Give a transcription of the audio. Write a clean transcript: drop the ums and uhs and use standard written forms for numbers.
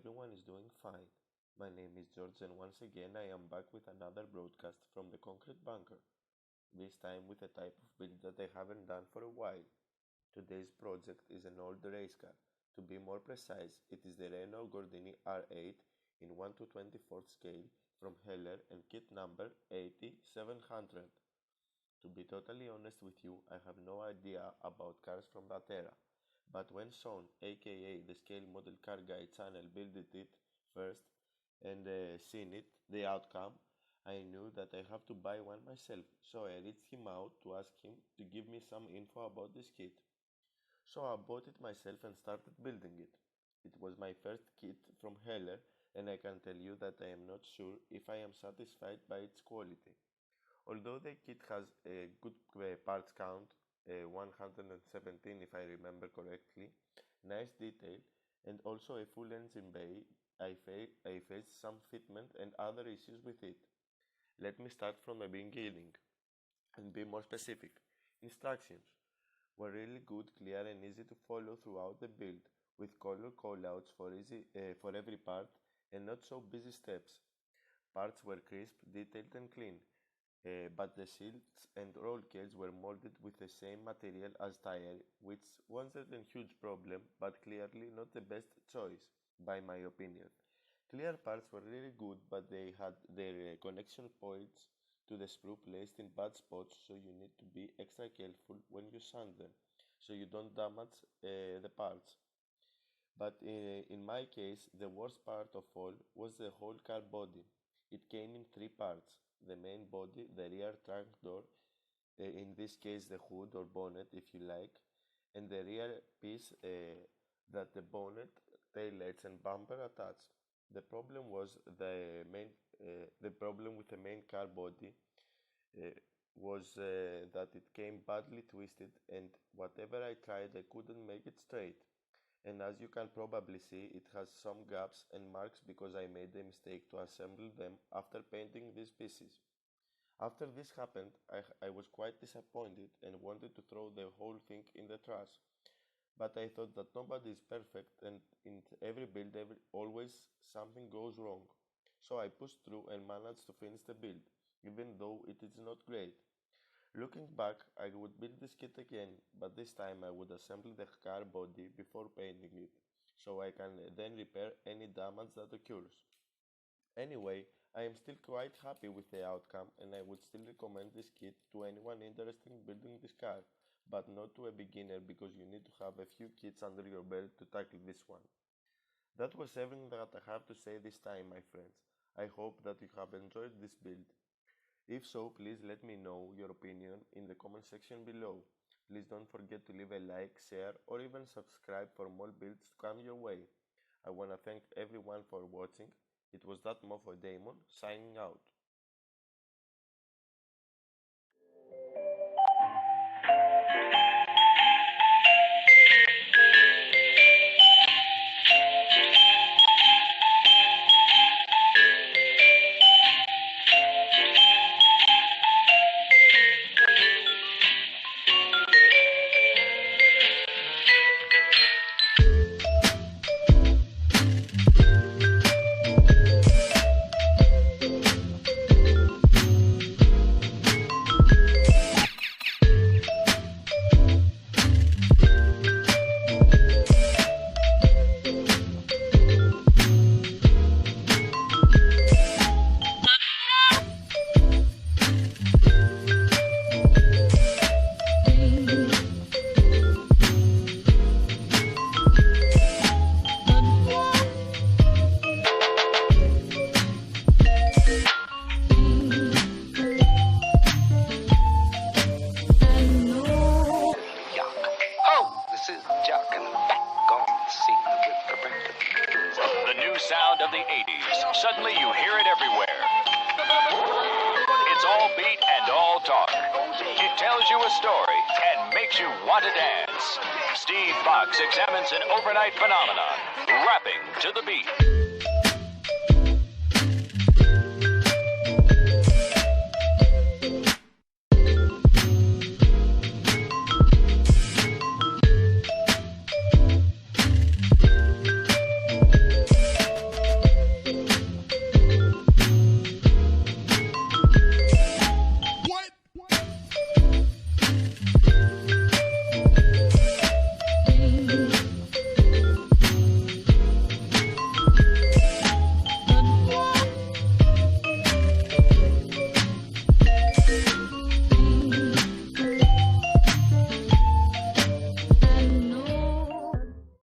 everyone is doing fine. My name is George, and once again, I am back with another broadcast from the Concrete Bunker, this time with a type of build that I haven't done for a while. Today's project is an old race car. To be more precise, it is the Renault Gordini R8 in 1 to 24th scale from Heller and kit number 8700. To be totally honest with you, I have no idea about cars from that era. But when Sean, aka the Scale Model Car Guy channel, builded it first and seen it, the outcome, I knew that I have to buy one myself. So I reached him out to ask him to give me some info about this kit. So I bought it myself and started building it. It was my first kit from Heller, and I can tell you that I am not sure if I am satisfied by its quality. Although the kit has a good parts count, 117 if I remember correctly, nice detail, and also a full engine bay, I faced some fitment and other issues with it. Let me start from the beginning and be more specific. Instructions were really good, clear, and easy to follow throughout the build, with color callouts for every part and not so busy steps. Parts were crisp, detailed, and clean. But the shields and roll cage were molded with the same material as tire, which wasn't a huge problem, but clearly not the best choice, by my opinion. Clear parts were really good, but they had their connection points to the sprue placed in bad spots, so you need to be extra careful when you sand them, so you don't damage the parts. But in my case, the worst part of all was the whole car body. It came in three parts: the main body, the rear trunk door, in this case the hood or bonnet if you like, and the rear piece that the bonnet, taillights and bumper attached. The problem was the problem with the main car body uh, was that it came badly twisted, and whatever I tried I couldn't make it straight. And as you can probably see, it has some gaps and marks because I made a mistake to assemble them after painting these pieces. After this happened, I was quite disappointed and wanted to throw the whole thing in the trash. But I thought that nobody is perfect, and in every build always something goes wrong. So I pushed through and managed to finish the build, even though it is not great. Looking back, I would build this kit again, but this time I would assemble the car body before painting it, so I can then repair any damage that occurs. Anyway, I am still quite happy with the outcome, and I would still recommend this kit to anyone interested in building this car, but not to a beginner because you need to have a few kits under your belt to tackle this one. That was everything that I have to say this time, my friends. I hope that you have enjoyed this build. If so, please let me know your opinion in the comment section below. Please don't forget to leave a like, share, or even subscribe for more builds to come your way. I wanna thank everyone for watching. It was that Mofo Damon signing out. The new sound of the 80s. Suddenly you hear it everywhere. It's all beat and all talk. It tells you a story and makes you want to dance. Steve Fox examines an overnight phenomenon, rapping to the beat.